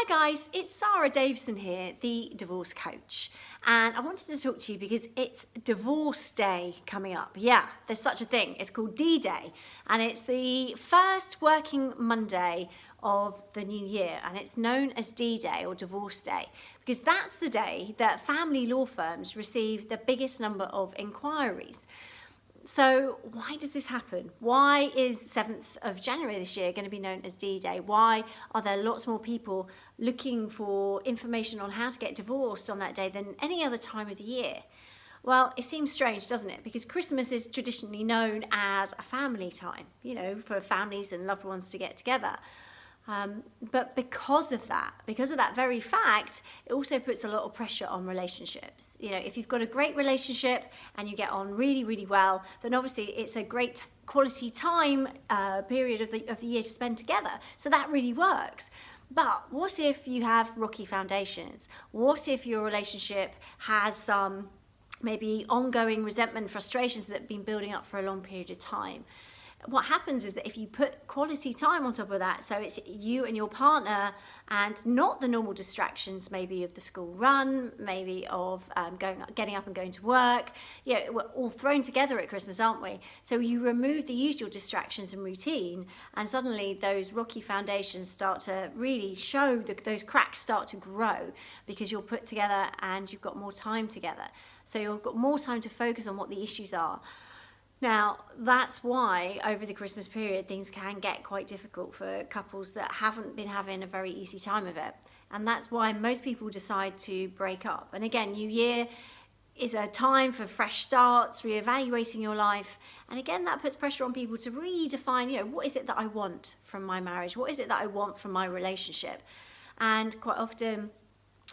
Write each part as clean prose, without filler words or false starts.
Hi guys, it's Sarah Davison here, the divorce coach, and I wanted to talk to you because it's Divorce Day coming up. Yeah, there's such a thing. It's called D-Day, and it's the first working Monday of the new year, and it's known as D-Day or Divorce Day because that's the day that family law firms receive the biggest number of inquiries. So why does this happen? Why is 7th of January this year going to be known as D-Day? Why are there lots more people looking for information on how to get divorced on that day than any other time of the year? Well, it seems strange, doesn't it? Because Christmas is traditionally known as a family time, for families and loved ones to get together. But because of that very fact, it also puts a lot of pressure on relationships. If you've got a great relationship and you get on really, really well, then obviously it's a great quality time period of the year to spend together. So that really works. But what if you have rocky foundations? What if your relationship has some maybe ongoing resentment, frustrations that have been building up for a long period of time? What happens is that if you put quality time on top of that, so it's you and your partner and not the normal distractions maybe of the school run, maybe of getting up and going to work, we're all thrown together at Christmas, aren't we? So you remove the usual distractions and routine, and suddenly those rocky foundations start to really show, those cracks start to grow because you're put together and you've got more time together. So you've got more time to focus on what the issues are. Now, that's why over the Christmas period, things can get quite difficult for couples that haven't been having a very easy time of it. And that's why most people decide to break up. And again, New Year is a time for fresh starts, reevaluating your life. And again, that puts pressure on people to redefine, what is it that I want from my marriage? What is it that I want from my relationship? And quite often,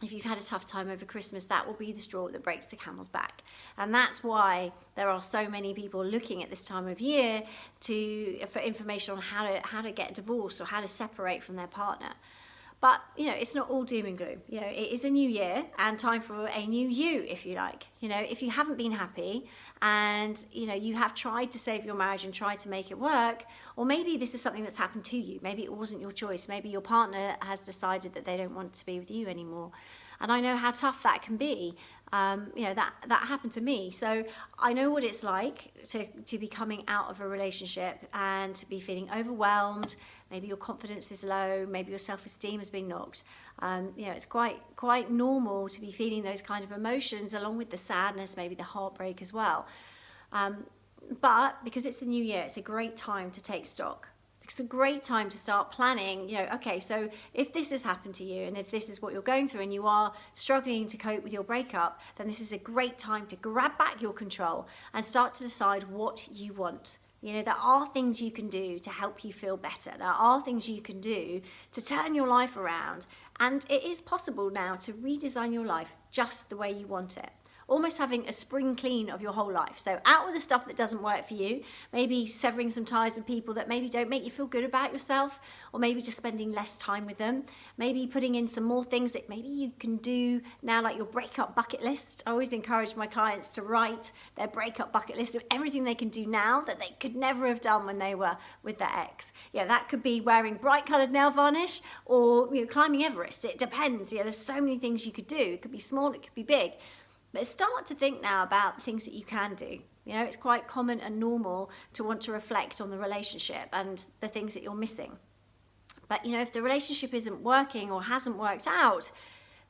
if you've had a tough time over Christmas, that will be the straw that breaks the camel's back. And that's why there are so many people looking at this time of year for information on how to get divorced or how to separate from their partner. But, it's not all doom and gloom. It is a new year and time for a new you, if you like. If you haven't been happy and, you have tried to save your marriage and tried to make it work, or maybe this is something that's happened to you. Maybe it wasn't your choice. Maybe your partner has decided that they don't want to be with you anymore. And I know how tough that can be. That happened to me. So I know what it's like to be coming out of a relationship and to be feeling overwhelmed. Maybe your confidence is low. Maybe your self-esteem has been knocked. It's quite normal to be feeling those kind of emotions along with the sadness, maybe the heartbreak as well. But because it's a new year, it's a great time to take stock. It's a great time to start planning, okay, so if this has happened to you and if this is what you're going through and you are struggling to cope with your breakup, then this is a great time to grab back your control and start to decide what you want. There are things you can do to help you feel better. There are things you can do to turn your life around. And it is possible now to redesign your life just the way you want it. Almost having a spring clean of your whole life. So out with the stuff that doesn't work for you, maybe severing some ties with people that maybe don't make you feel good about yourself, or maybe just spending less time with them, maybe putting in some more things that maybe you can do now, like your breakup bucket list. I always encourage my clients to write their breakup bucket list of everything they can do now that they could never have done when they were with their ex. That could be wearing bright coloured nail varnish or climbing Everest. It depends. There's so many things you could do. It could be small, it could be big. But start to think now about things that you can do. It's quite common and normal to want to reflect on the relationship and the things that you're missing. But, if the relationship isn't working or hasn't worked out,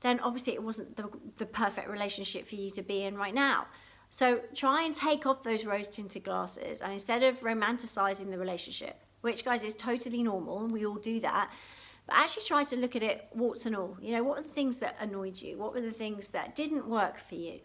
then obviously it wasn't the perfect relationship for you to be in right now. So try and take off those rose-tinted glasses, and instead of romanticizing the relationship, which, guys, is totally normal, and we all do that, but actually try to look at it warts and all. What were the things that annoyed you? What were the things that didn't work for you?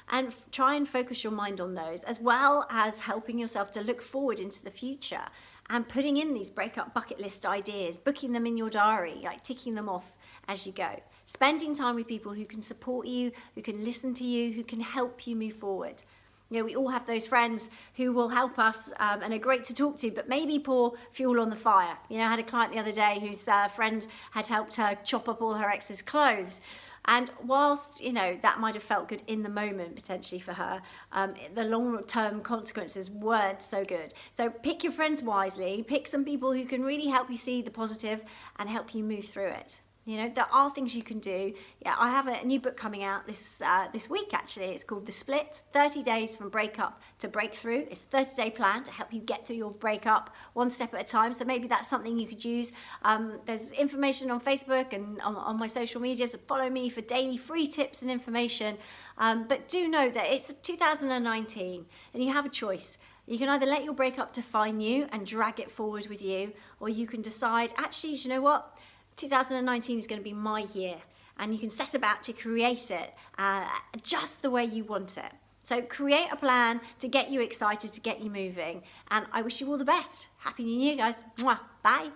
And try and focus your mind on those, as well as helping yourself to look forward into the future and putting in these breakup bucket list ideas, booking them in your diary, like ticking them off as you go. Spending time with people who can support you, who can listen to you, who can help you move forward. We all have those friends who will help us and are great to talk to, but maybe pour fuel on the fire. I had a client the other day whose friend had helped her chop up all her ex's clothes. And whilst, that might have felt good in the moment potentially for her, the long-term consequences weren't so good. So pick your friends wisely, pick some people who can really help you see the positive and help you move through it. You know, there are things you can do. Yeah, I have a new book coming out this week actually. It's called The Split, 30 Days from Breakup to Breakthrough. It's a 30-day plan to help you get through your breakup one step at a time. So maybe that's something you could use. There's information on Facebook and on my social media, so follow me for daily free tips and information. But do know that it's 2019 and you have a choice. You can either let your breakup define you and drag it forward with you, or you can decide, actually, you know what? 2019 is going to be my year, and you can set about to create it just the way you want it. So create a plan to get you excited, to get you moving, and I wish you all the best. Happy New Year, guys. Mwah. Bye.